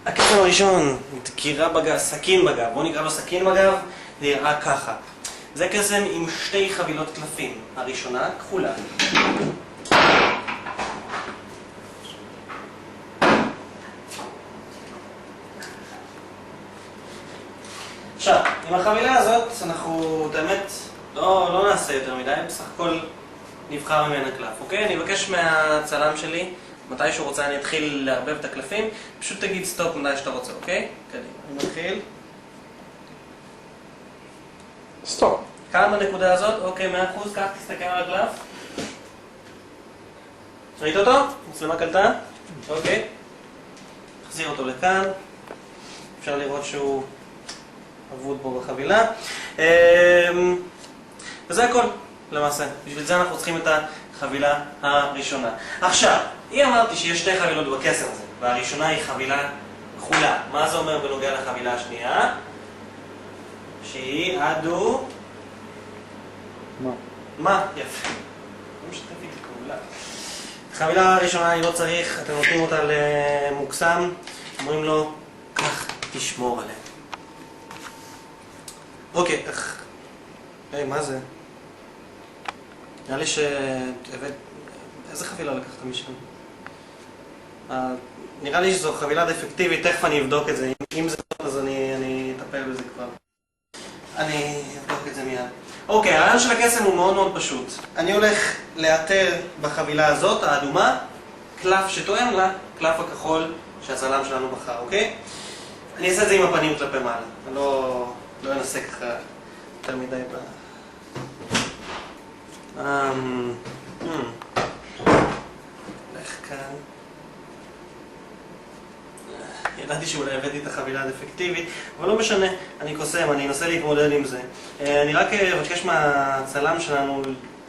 הקסם הראשון, דקירה בגב, סכין בגב. בואו נקרא לו סכין בגב, זה יראה ככה. זה קסם עם שתי חבילות קלפים. הראשונה כחולה. עכשיו, עם החבילה הזאת אנחנו, האמת, לא נעשה יותר מדי, בסך הכל נבחר ממנה קלף, אוקיי? אני אבקש מהצלם שלי, מתי שהוא רוצה אני אתחיל לערבב את הקלפים, פשוט תגיד סטופ מתי שאתה רוצה, אוקיי? קדימה, אני מתחיל. סטופ. כאן בנקודה הזאת, אוקיי, 100%, כך תסתכל על הקלף. ראית אותו? מצלמה קלטה? אוקיי. תחזיר אותו לכאן. אפשר לראות שהוא אבוד בו בחבילה. וזה הכל, למעשה. בשביל זה אנחנו צריכים את החבילה הראשונה. עכשיו, אם אמרתי שיש שתי חבילות בקסם הזה, והראשונה היא חבילה כחולה, מה זה אומר בנוגע לחבילה השנייה? שהיא אדו... מה? יפה. לא משתף איתי כחולה. החבילה הראשונה אני לא צריך, אתם נותנים אותה למוקסם, אומרים לו, כך תשמור עליה. אוקיי, היי, מה זה? נראה לי איזה חבילה לקחת משם? נראה לי שזו חבילה דפקטיבית, תכף אני אבדוק את זה. אם זה טוב, אז אני אטפל בזה כבר. אני אבדוק את זה מיד. אוקיי, הרעיון של הקסם הוא מאוד מאוד פשוט. אני הולך לאתר בחבילה הזאת, האדומה, קלף שתואם לקלף הכחול שהצלם שלנו בחר, אוקיי? אני אעשה את זה עם הפנים כלפי מעלה. אני לא אנסה ככה יותר מדי ב... הולך כאן. ידעתי שאולי הבאתי את החבילה הדפקטיבית, אבל לא משנה, אני קוסם, אני אנסה להתמודד עם זה. אני רק אבקש מהצלם שלנו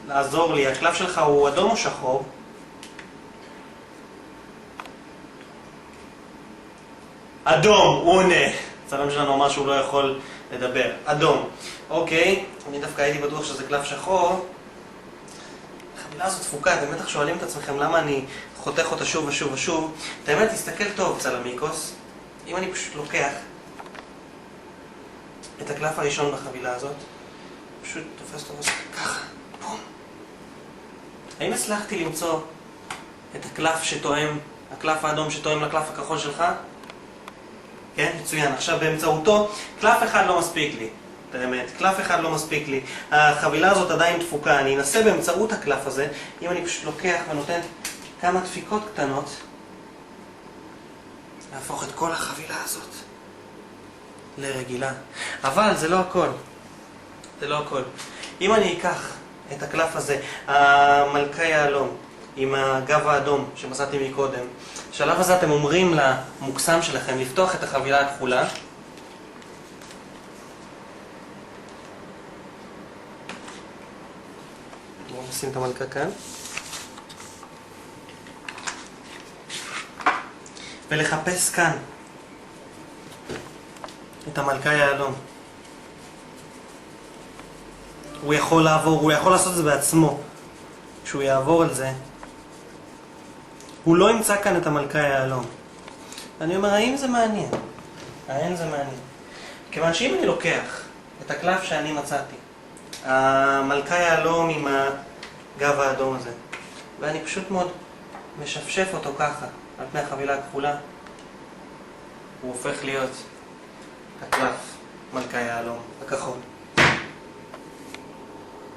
לעזור לי. הקלף שלך הוא אדום או שחור? אדום, הוא עונה. הצלם שלנו אמר שהוא לא יכול לדבר. אדום. אוקיי, אני דווקא הייתי בטוח שזה קלף שחור. החבילה הזאת תפוקה, אתם בטח שואלים את עצמכם למה אני חותך אותה שוב ושוב ושוב. את האמת, תסתכל טוב, צלמיקוס. אם אני פשוט לוקח את הקלף הראשון בחבילה הזאת, פשוט תופס אותו ועושה ככה, בום. האם הצלחתי למצוא את הקלף שתואם, הקלף האדום שתואם לקלף הכחול שלך? כן, מצוין. עכשיו באמצעותו, קלף אחד לא מספיק לי. את האמת, קלף אחד לא מספיק לי. החבילה הזאת עדיין תפוקה. אני אנסה באמצעות הקלף הזה, אם אני פשוט לוקח ונותן כמה דפיקות קטנות, להפוך את כל החבילה הזאת לרגילה. אבל זה לא הכל. זה לא הכל. אם אני אקח את הקלף הזה, המלכה יהלום, עם הגב האדום שמצאתי מקודם, בשלב הזה אתם אומרים למוקסם שלכם לפתוח את החבילה הכחולה. בואו נשים את המלכה כאן. ולחפש כאן את המלכה יהלום. הוא יכול לעבור, הוא יכול לעשות את זה בעצמו. כשהוא יעבור על זה, הוא לא ימצא כאן את המלכה יהלום. אני אומר, האם זה מעניין? האם זה מעניין? כיוון שאם אני לוקח את הקלף שאני מצאתי, המלכה יהלום עם הגב האדום הזה, ואני פשוט מאוד משפשף אותו ככה על פני החבילה הכחולה, הוא הופך להיות הקלף מלכה יהלום הכחול.